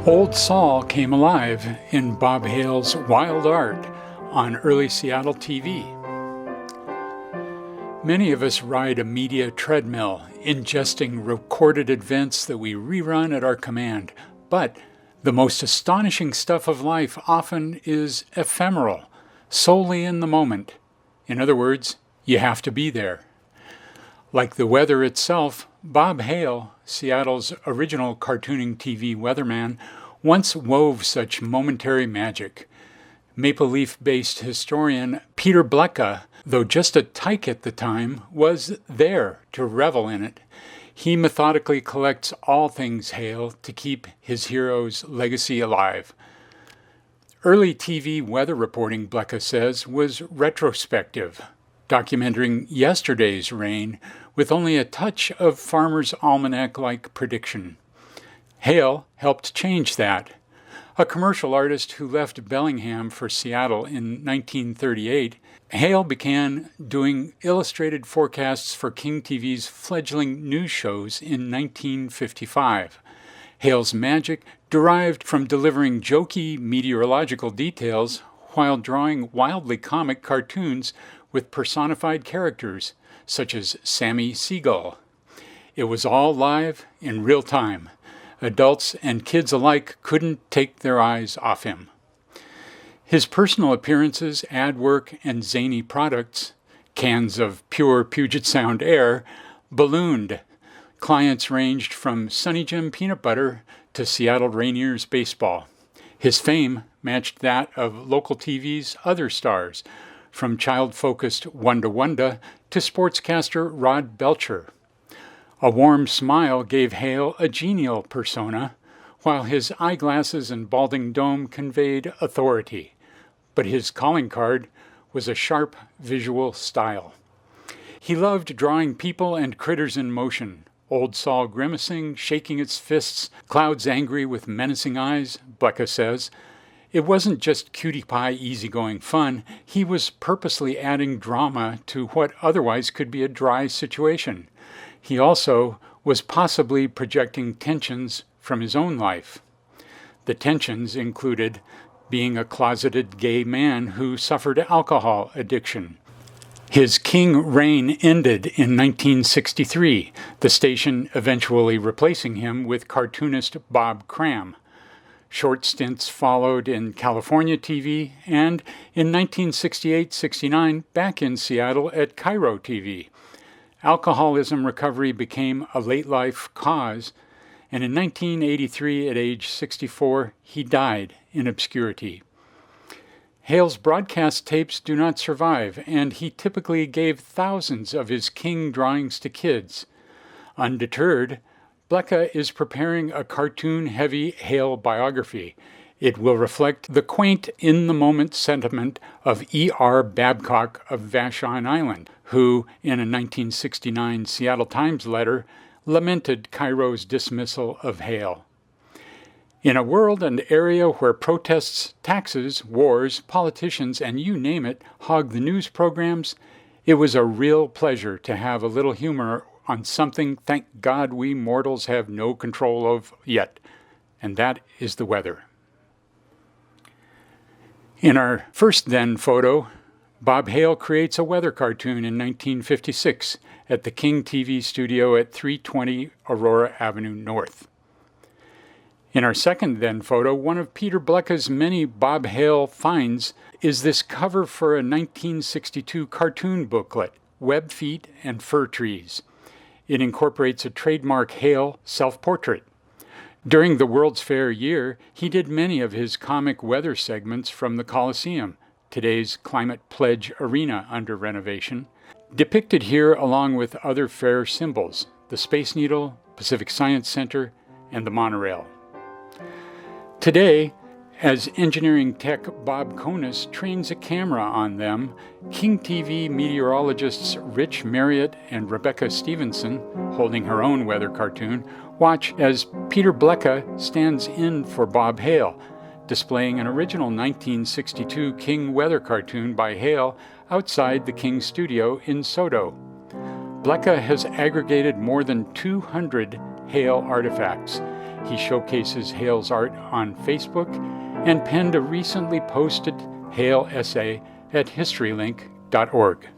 Old Saul came alive in Bob Hale's Wild Art on early Seattle TV. Many of us ride a media treadmill, ingesting recorded events that we rerun at our command. But the most astonishing stuff of life often is ephemeral, solely in the moment. In other words, you have to be there. Like the weather itself, Bob Hale, Seattle's original cartooning TV weatherman, once wove such momentary magic. Maple Leaf-based historian Peter Blecha, though just a tyke at the time, was there to revel in it. He methodically collects all things Hale to keep his hero's legacy alive. Early TV weather reporting, Blecha says, was retrospective, documenting yesterday's rain with only a touch of Farmer's Almanac-like prediction. Hale helped change that. A commercial artist who left Bellingham for Seattle in 1938, Hale began doing illustrated forecasts for King TV's fledgling news shows in 1955. Hale's magic derived from delivering jokey meteorological details while drawing wildly comic cartoons with personified characters, such as Sammy Seagull. It was all live in real time. Adults and kids alike couldn't take their eyes off him. His personal appearances, ad work, and zany products, cans of pure Puget Sound air, ballooned. Clients ranged from Sunny Jim peanut butter to Seattle Rainiers baseball. His fame matched that of local TV's other stars, from child-focused Wanda Wanda to sportscaster Rod Belcher. A warm smile gave Hale a genial persona, while his eyeglasses and balding dome conveyed authority. But his calling card was a sharp visual style. He loved drawing people and critters in motion, Old Saul grimacing, shaking its fists, clouds angry with menacing eyes, Blecha says. It wasn't just cutie pie easygoing fun, he was purposely adding drama to what otherwise could be a dry situation. He also was possibly projecting tensions from his own life. The tensions included being a closeted gay man who suffered alcohol addiction. His king reign ended in 1963, the station eventually replacing him with cartoonist Bob Cram. Short stints followed in California TV and in 1968-69 back in Seattle at Cairo TV. Alcoholism recovery became a late-life cause, and in 1983, at age 64, he died in obscurity. Hale's broadcast tapes do not survive, and he typically gave thousands of his king drawings to kids. Undeterred, Blecha is preparing a cartoon-heavy Hale biography. It will reflect the quaint, in-the-moment sentiment of E.R. Babcock of Vashon Island, who, in a 1969 Seattle Times letter, lamented Cairo's dismissal of Hale. In a world and area where protests, taxes, wars, politicians, and you name it, hog the news programs, it was a real pleasure to have a little humor on something, thank God, we mortals have no control of yet, and that is the weather. In our first then photo, Bob Hale creates a weather cartoon in 1956 at the King TV studio at 320 Aurora Avenue North. In our second then photo, one of Peter Blecha's many Bob Hale finds is this cover for a 1962 cartoon booklet, Web Feet and Fir Trees. It incorporates a trademark Hale self-portrait. During the World's Fair year, he did many of his comic weather segments from the Coliseum, today's Climate Pledge Arena under renovation, depicted here along with other fair symbols, the Space Needle, Pacific Science Center, and the monorail. Today, as engineering tech Bob Konis trains a camera on them, King TV meteorologists Rich Marriott and Rebecca Stevenson, holding her own weather cartoon, watch as Peter Blecha stands in for Bob Hale, displaying an original 1962 King weather cartoon by Hale outside the King studio in SODO. Blecha has aggregated more than 200 Hale artifacts, He showcases Hale's art on Facebook and penned a recently posted Hale essay at historylink.org.